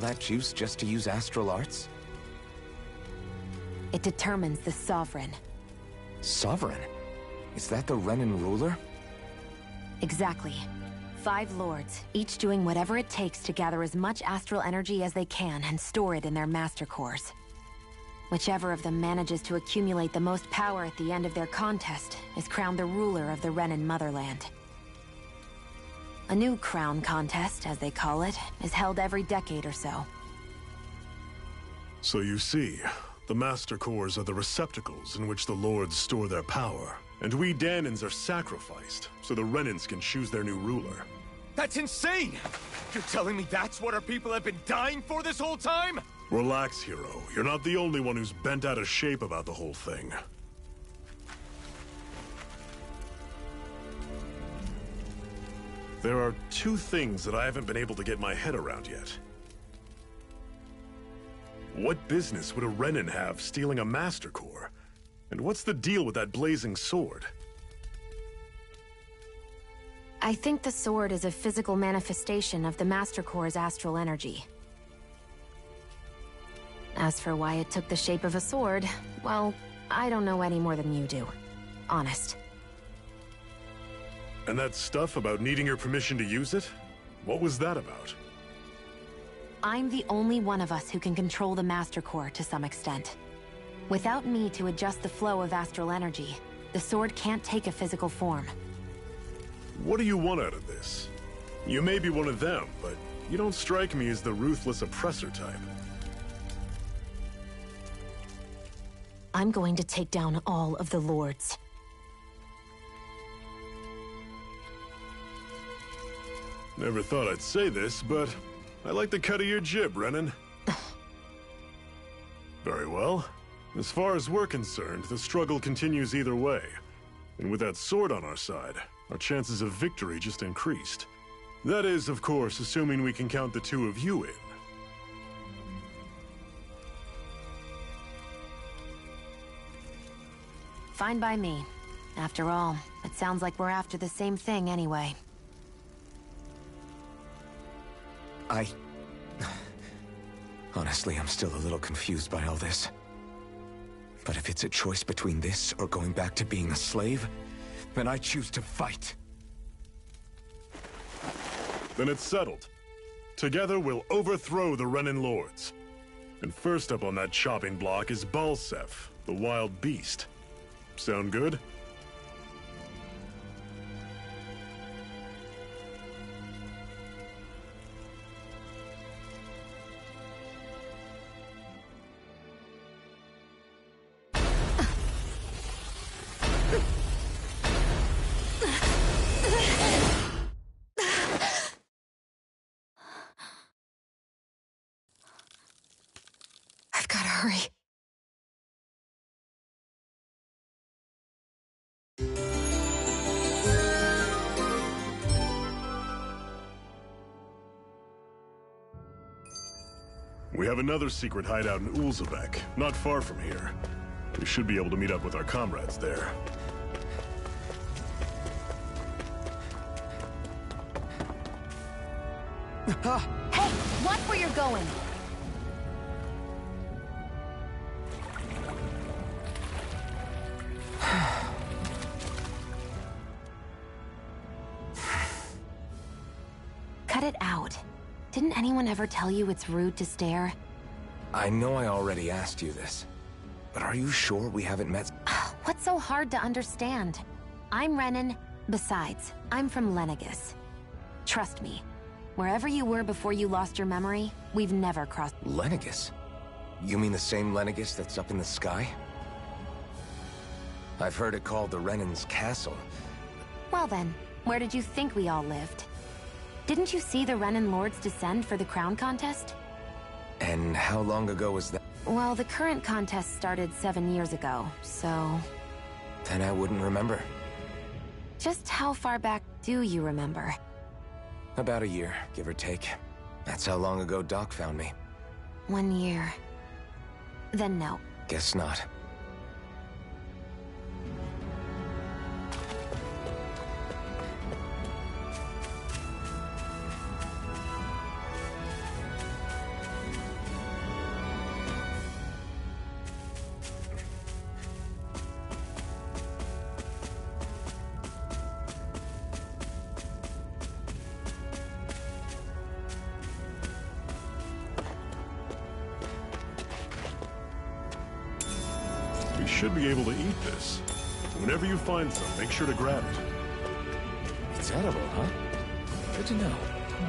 That juice just to use astral arts? It determines the sovereign. Sovereign? Is that the Renin ruler? Exactly. 5 lords, each doing whatever it takes to gather as much astral energy as they can and store it in their master cores. Whichever of them manages to accumulate the most power at the end of their contest is crowned the ruler of the Renin motherland. A new crown contest, as they call it, is held every decade or so. So you see, the Master Cores are the receptacles in which the Lords store their power, and we Danins are sacrificed so the Renins can choose their new ruler. That's insane! You're telling me that's what our people have been dying for this whole time? Relax, hero. You're not the only one who's bent out of shape about the whole thing. There are 2 things that I haven't been able to get my head around yet. What business would a Renin have stealing a Master Core? And what's the deal with that blazing sword? I think the sword is a physical manifestation of the Master Core's astral energy. As for why it took the shape of a sword, well, I don't know any more than you do. Honest. And that stuff about needing your permission to use it? What was that about? I'm the only one of us who can control the Master Core to some extent. Without me to adjust the flow of astral energy, the sword can't take a physical form. What do you want out of this? You may be one of them, but you don't strike me as the ruthless oppressor type. I'm going to take down all of the lords. Never thought I'd say this, but I like the cut of your jib, Renin. Very well. As far as we're concerned, the struggle continues either way. And with that sword on our side, our chances of victory just increased. That is, of course, assuming we can count the 2 of you in. Fine by me. After all, it sounds like we're after the same thing anyway. Honestly, I'm still a little confused by all this. But if it's a choice between this or going back to being a slave, then I choose to fight. Then it's settled. Together we'll overthrow the Renin Lords. And first up on that chopping block is Balsef, the wild beast. Sound good? I've gotta hurry. We have another secret hideout in Ulzebek, not far from here. We should be able to meet up with our comrades there. Hey, watch where you're going! Cut it out. Didn't anyone ever tell you it's rude to stare? I know I already asked you this, but are you sure we haven't met? What's so hard to understand? I'm Renin. Besides, I'm from Lenegis. Trust me, wherever you were before you lost your memory, we've never crossed. Lenegis? You mean the same Lenegis that's up in the sky? I've heard it called the Renin's Castle. Well then, where did you think we all lived? Didn't you see the Renin Lords descend for the crown contest? And how long ago was that? Well, the current contest started 7 years ago, so... Then I wouldn't remember. Just how far back do you remember? About a year, give or take. That's how long ago Doc found me. 1 year. Then no. Guess not. should be able to eat this. Whenever you find some, make sure to grab it. It's edible, huh? Good to know.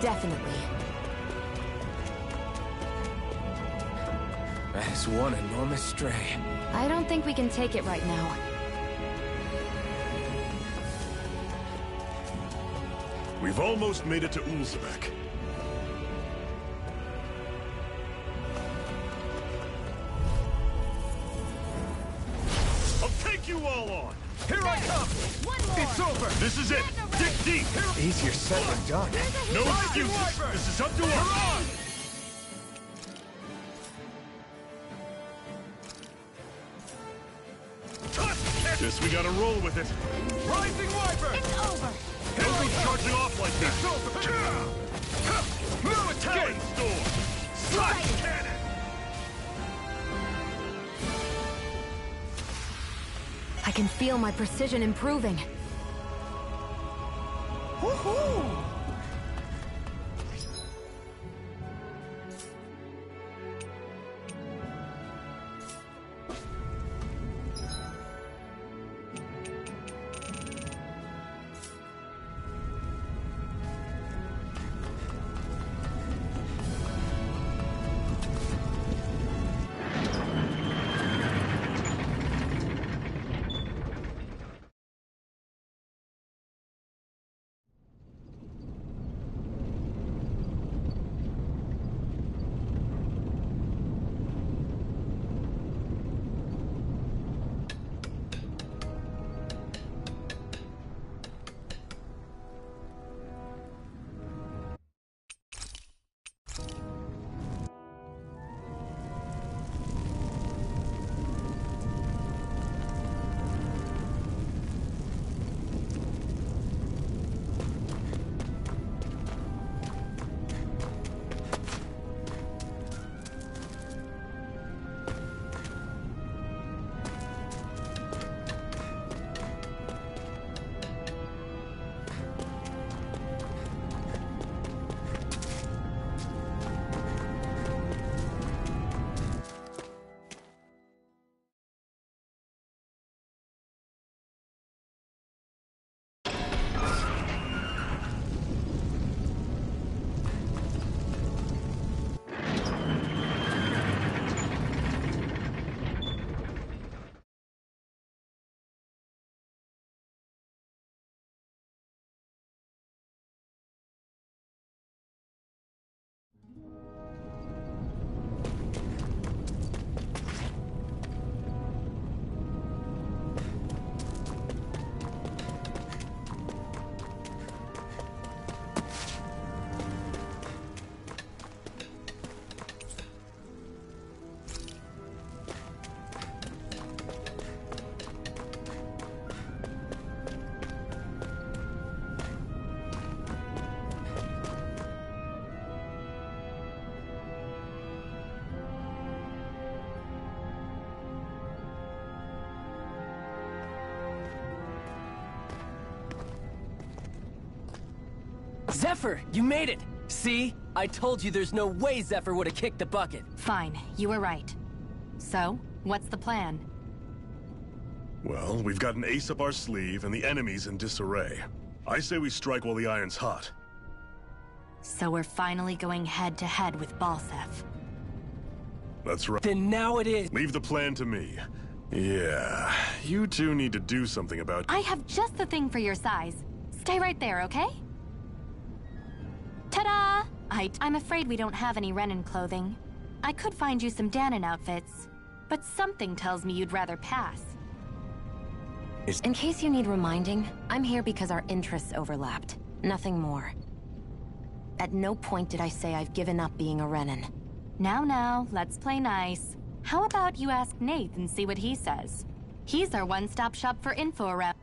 Definitely. That is one enormous stray. I don't think we can take it right now. We've almost made it to Ulzebek. I'll take you all on! Here I come! One more. It's over! This is it! Dig deep! Easier said than done. No excuses! This is up to us! Guess we gotta roll with it. Rising Wyvern! It's over. Don't go charging off like that! It's over! Military! Talon Storm! Slash cannon! I can feel my precision improving. Woohoo! Zephyr, you made it! See? I told you there's no way Zephyr would have kicked the bucket. Fine, you were right. So, what's the plan? Well, we've got an ace up our sleeve and the enemy's in disarray. I say we strike while the iron's hot. So we're finally going head-to-head with Balsef. That's right. Then now it is. Leave the plan to me. Yeah, you two need to do something about... I have just the thing for your size. Stay right there, okay? Ta-da! I'm afraid we don't have any Renin clothing. I could find you some Danon outfits, but something tells me you'd rather pass. In case you need reminding, I'm here because our interests overlapped. Nothing more. At no point did I say I've given up being a Renin. Now, let's play nice. How about you ask Nate and see what he says? He's our one-stop shop for info around...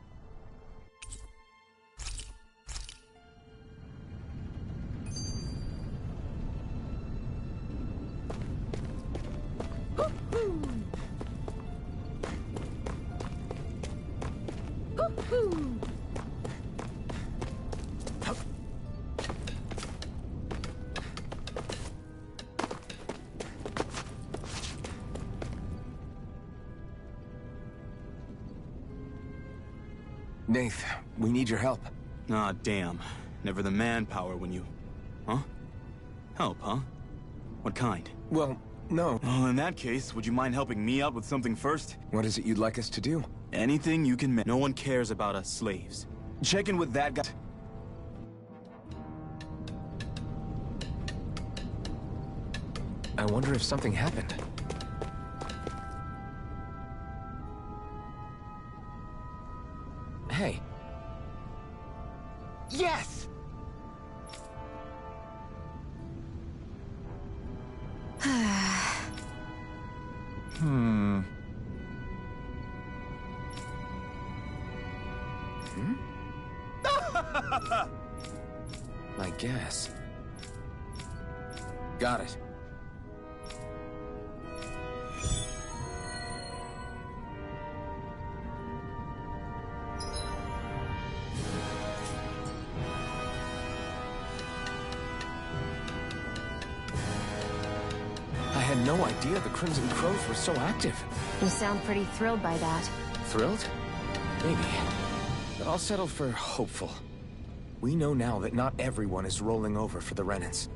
Nath, we need your help. Ah, damn. Never the manpower when you... Huh? Help, huh? What kind? Well, no. Well, in that case, would you mind helping me out with something first? What is it you'd like us to do? Anything you can... No one cares about us slaves. Check in with that guy. I wonder if something happened. Hey. Yes! I guess. Got it. I had no idea the Crimson Crows were so active. You sound pretty thrilled by that. Thrilled? Maybe. But I'll settle for hopeful. We know now that not everyone is rolling over for the Renans.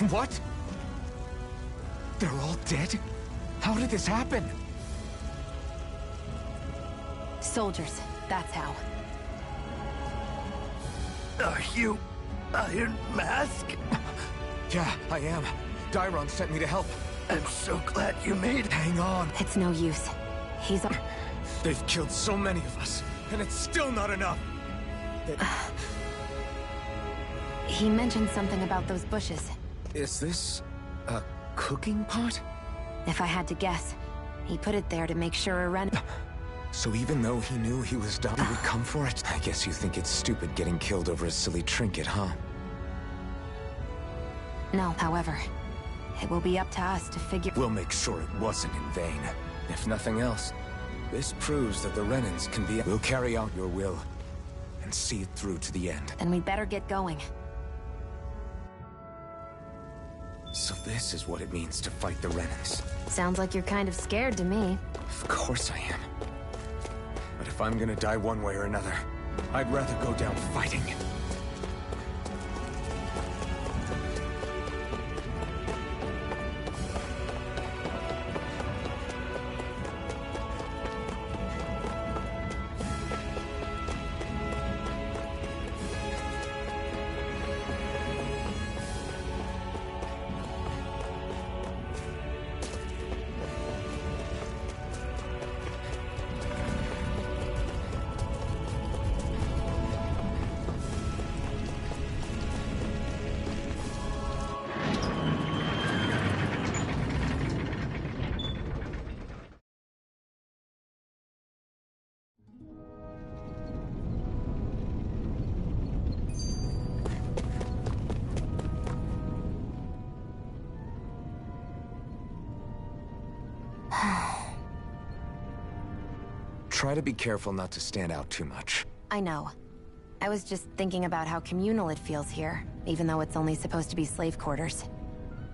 What? They're all dead? How did this happen? Soldiers, that's how. Are you Iron Mask? Yeah, I am. Dairon sent me to help. I'm so glad you made it. Hang on. It's no use. He's a... They've killed so many of us, and it's still not enough. He mentioned something about those bushes. Is this a cooking pot? If I had to guess, he put it there to make sure a Ren... So even though he knew he was done, he would come for it? I guess you think it's stupid getting killed over a silly trinket, huh? No, however, it will be up to us to figure... We'll make sure it wasn't in vain. If nothing else, this proves that the Renans can be... We'll carry out your will, and see it through to the end. Then we'd better get going. So this is what it means to fight the Renans. Sounds like you're kind of scared to me. Of course I am. But if I'm gonna die one way or another, I'd rather go down fighting. Try to be careful not to stand out too much. I know. I was just thinking about how communal it feels here, even though it's only supposed to be slave quarters.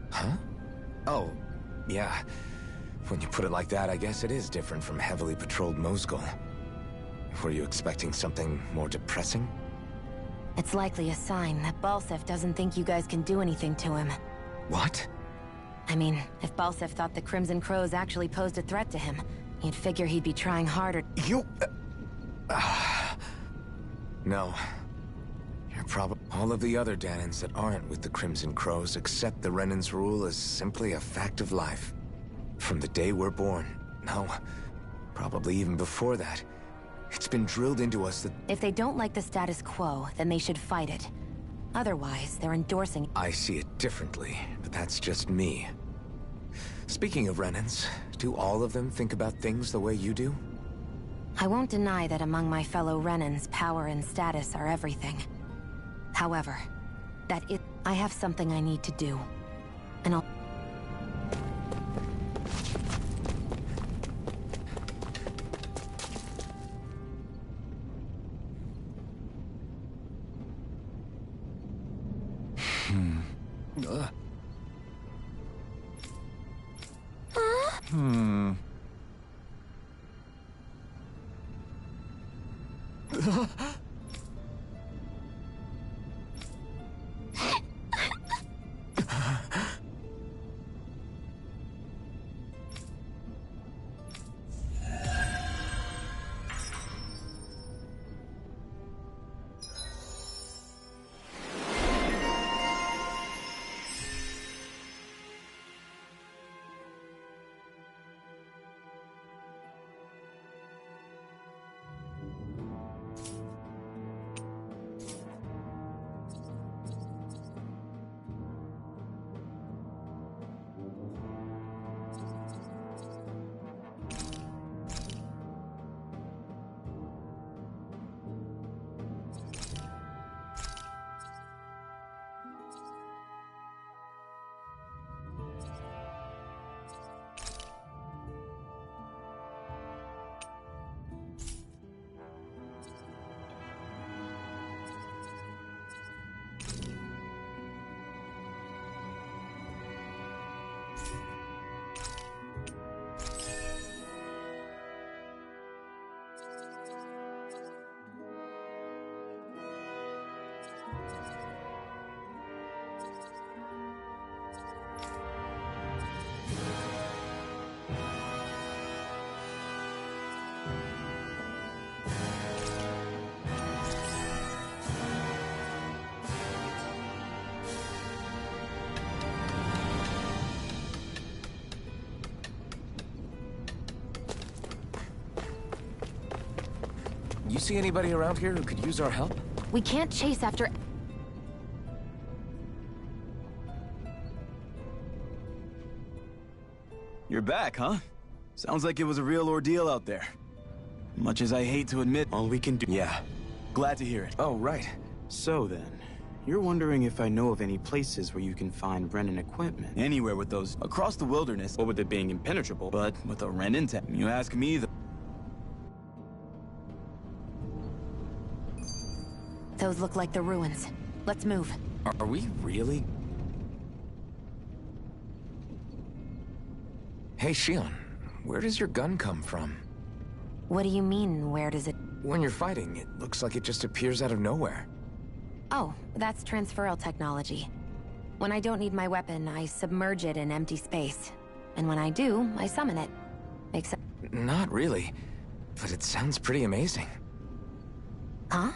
Huh? Oh, yeah. When you put it like that, I guess it is different from heavily patrolled Mosgul. Were you expecting something more depressing? It's likely a sign that Balsef doesn't think you guys can do anything to him. What? I mean, if Balsef thought the Crimson Crows actually posed a threat to him, you'd figure he'd be trying harder. You... No. You're probably... All of the other Danans that aren't with the Crimson Crows accept the Renan's rule as simply a fact of life. From the day we're born. No. Probably even before that. It's been drilled into us that... If they don't like the status quo, then they should fight it. Otherwise, they're endorsing... I see it differently, but that's just me. Speaking of Renans, do all of them think about things the way you do? I won't deny that among my fellow Renans, power and status are everything. However, I have something I need to do. And I'll... You see anybody around here who could use our help? We can't chase after... You're back, huh? Sounds like it was a real ordeal out there. Much as I hate to admit, all we can do... Yeah. Glad to hear it. Oh, right. So then, you're wondering if I know of any places where you can find Renan equipment. Anywhere with those... Across the wilderness, or with it being impenetrable, but with a Renan tech. You ask me, the... Those look like the ruins. Let's move. Are we really? Hey, Shion. Where does your gun come from? What do you mean, where does it... When you're fighting, it looks like it just appears out of nowhere. Oh, that's transferal technology. When I don't need my weapon, I submerge it in empty space. And when I do, I summon it. Makes sense? Not really. But it sounds pretty amazing. Huh?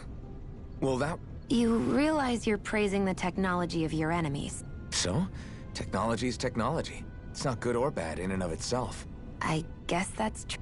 Well, that... You realize you're praising the technology of your enemies. So? Technology's technology. It's not good or bad in and of itself. I guess that's true.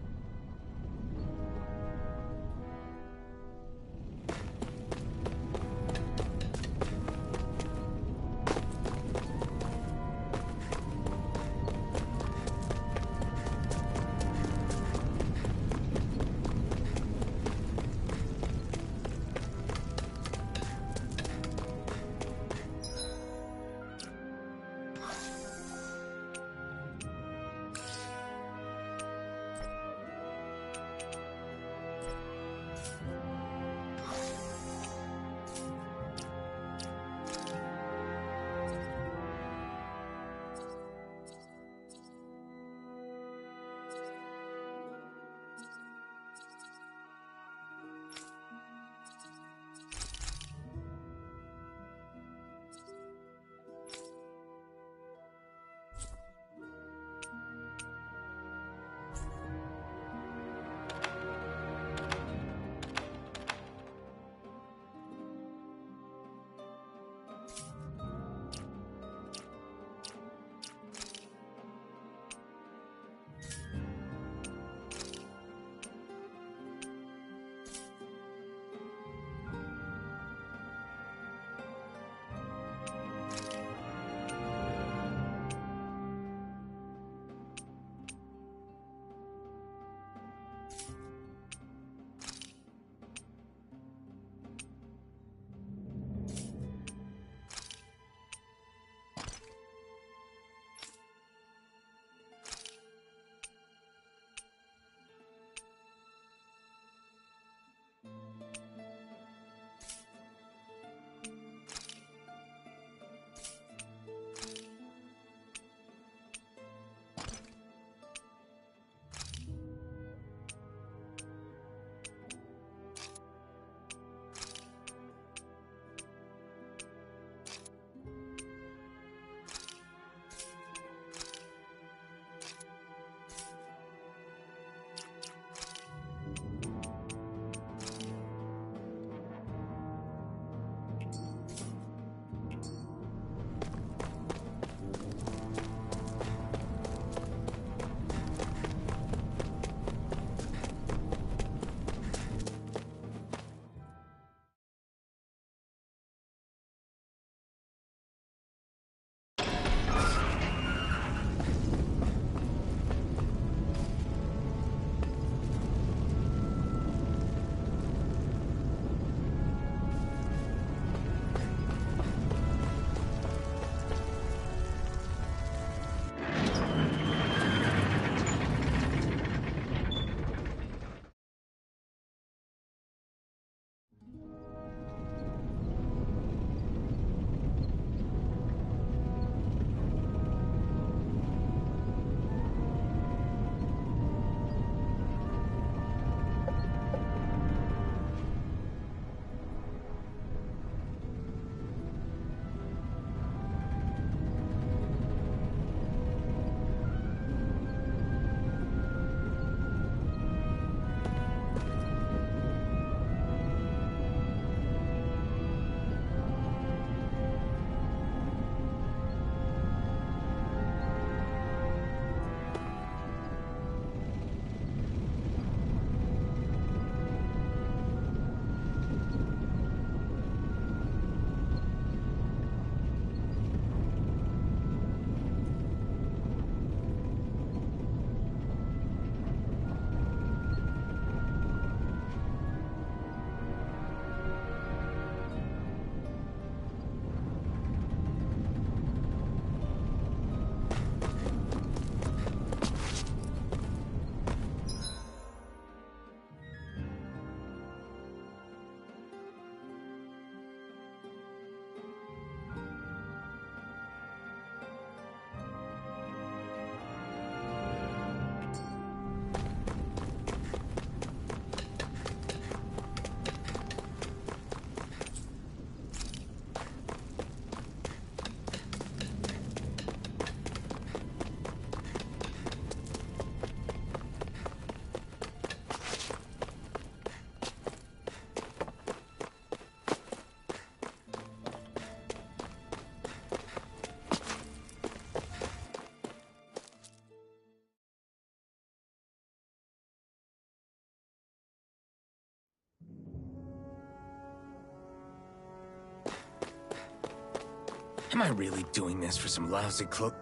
Am I really doing this for some lousy clo-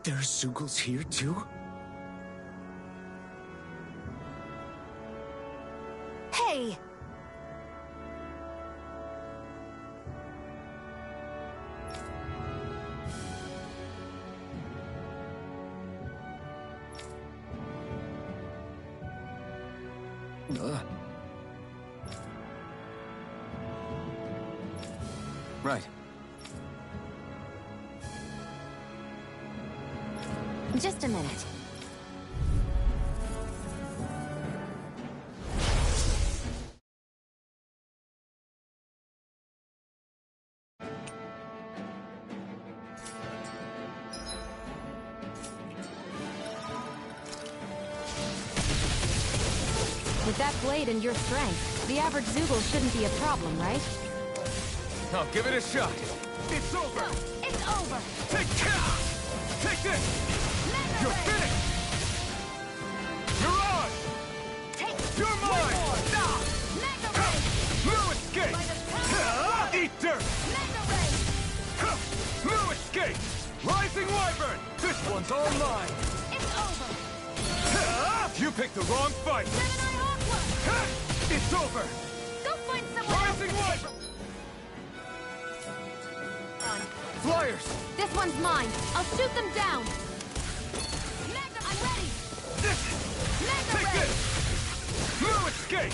There's Zoogles here, too? Hey! Right. Just a minute. With that blade and your strength, the average Zoogle shouldn't be a problem, right? I'll give it a shot. It's over! It's over! Take this! Mega You're Ray! finished! You're on! You're mine! Mega Ray! No escape! By the power of Eat dirt! Mega Ray! No escape! Rising Wyvern! This one's all mine! It's over! You picked the wrong fight! Gemini Aqua! It's over! Go find someone Rising Wyvern! else! Flyers! This one's mine! I'll shoot them down! Mega, I'm ready! Mega Take Ray! this! No escape!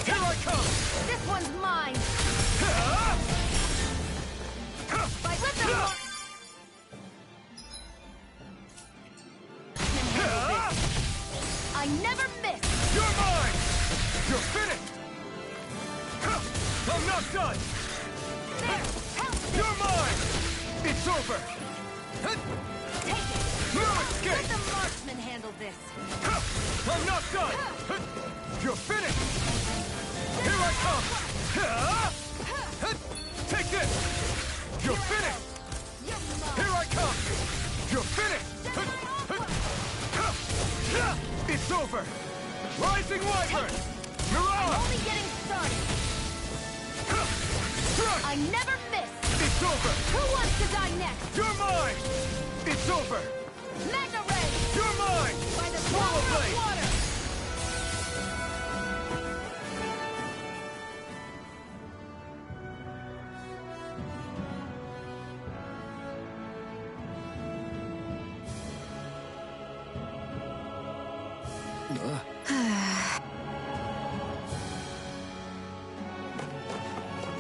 Here I come! This one's mine! By with the mark! I never miss! You're mine! You're finished! I'm not done! There! Help! You're mine! It's over! Take it! No Let escape! the marksman handle this! I'm not done! You're finished! Here I come! Take this! You're finished! You're mine! Here I come! You're finished! It's over! Rising Wyvern! Mirage! Only getting started! Strike! I never miss! It's over! Who wants to die next? You're mine! It's over! Mega Ray! You're mine! By the Swallow power of blade! water!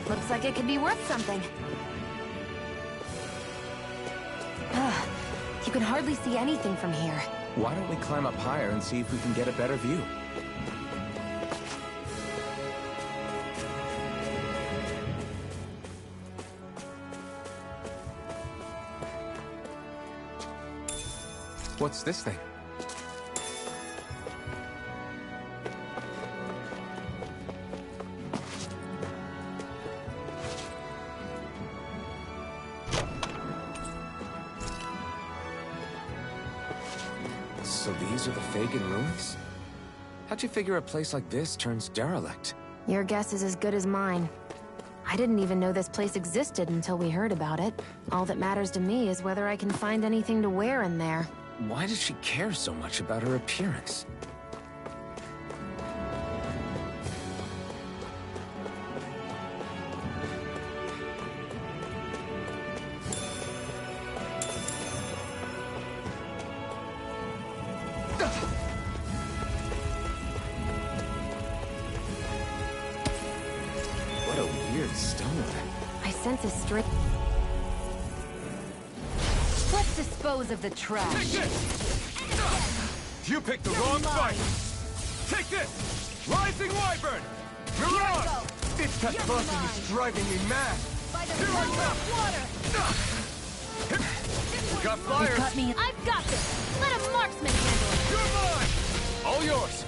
Looks like it could be worth something. You can hardly see anything from here. Why don't we climb up higher and see if we can get a better view? What's this thing? So these are the Fagin ruins? How'd you figure a place like this turns derelict? Your guess is as good as mine. I didn't even know this place existed until we heard about it. All that matters to me is whether I can find anything to wear in there. Why does she care so much about her appearance? What a weird stone. I sense a string. Let's dispose of the Take trash. this! You picked the You're wrong mine. fight! Take this! Rising Wyvern! Mirage! go. It's that You're buzzing mine. is driving me mad! By the Here I power come. of water! Got You flyers! cut me. I've got this. Let a marksman handle it. You're mine! All yours!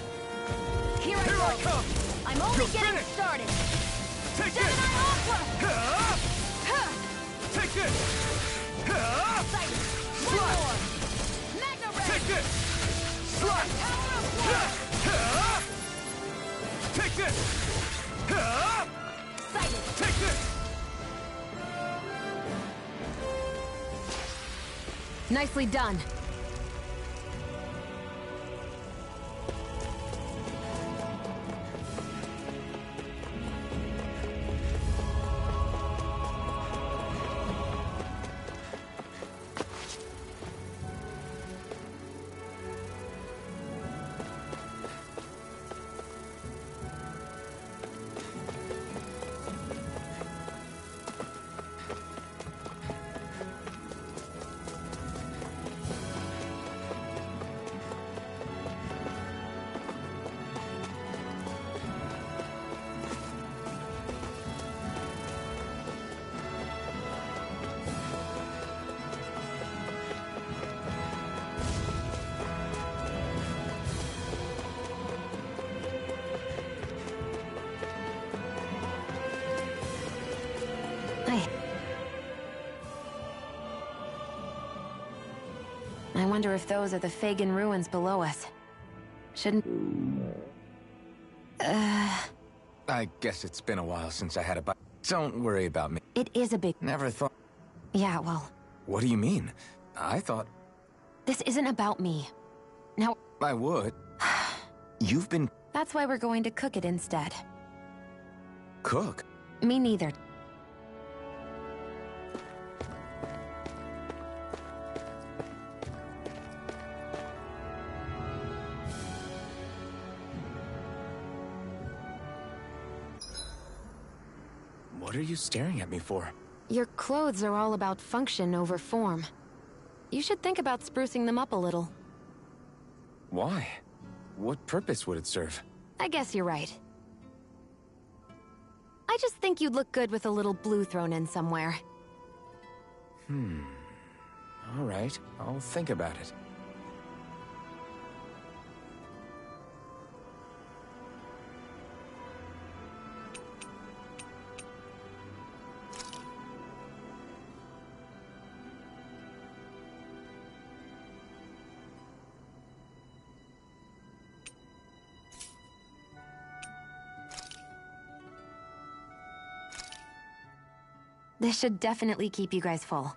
Here I Here go. I come! I'm only You're getting finished. started. Take Gemini this! Aqua! Ah! Huh. Take this! Ah! Sight. One Slide. more. Mega Ray. Take this! Slide! Power of water. Ah! Take this! Ah! Sighted. Take this! Nicely done. I wonder if those are the Fagin ruins below us. Shouldn't... I guess it's been a while since I had a bite. Don't worry about me. It is a big... Never thought... Yeah, well... What do you mean? I thought... This isn't about me. Now... I would. You've been... That's why we're going to cook it instead. Cook? Me neither. What are you staring at me for? Your clothes are all about function over form. You should think about sprucing them up a little. Why? What purpose would it serve? I guess you're right. I just think you'd look good with a little blue thrown in somewhere. All right, I'll think about it. This should definitely keep you guys full.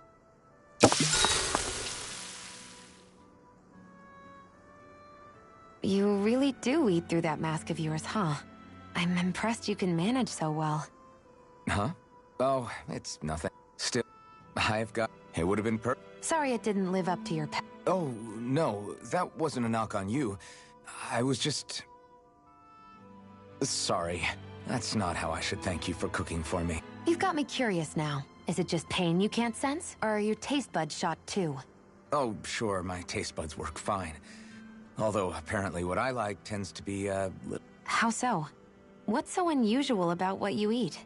You really do eat through that mask of yours, huh? I'm impressed you can manage so well. Huh? Oh, it's nothing. Still, I've got... It would have been Sorry it didn't live up to your Oh, no, that wasn't a knock on you. I was just... Sorry. That's not how I should thank you for cooking for me. You've got me curious now. Is it just pain you can't sense? Or are your taste buds shot too? Oh, sure, my taste buds work fine. Although, apparently what I like tends to be, How so? What's so unusual about what you eat?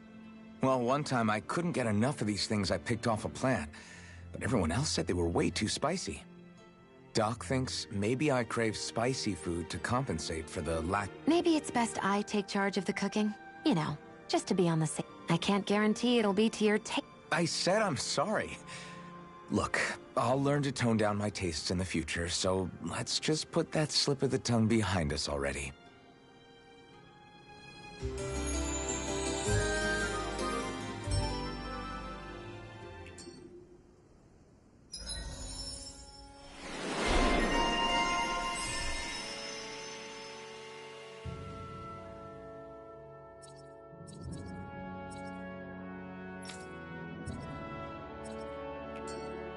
Well, one time I couldn't get enough of these things I picked off a plant, but everyone else said they were way too spicy. Doc thinks maybe I crave spicy food to compensate for the lack... Maybe it's best I take charge of the cooking. You know, just to be on the safe. I can't guarantee it'll be to your taste. I said I'm sorry. Look, I'll learn to tone down my tastes in the future, so let's just put that slip of the tongue behind us already.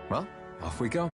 Well, off we go.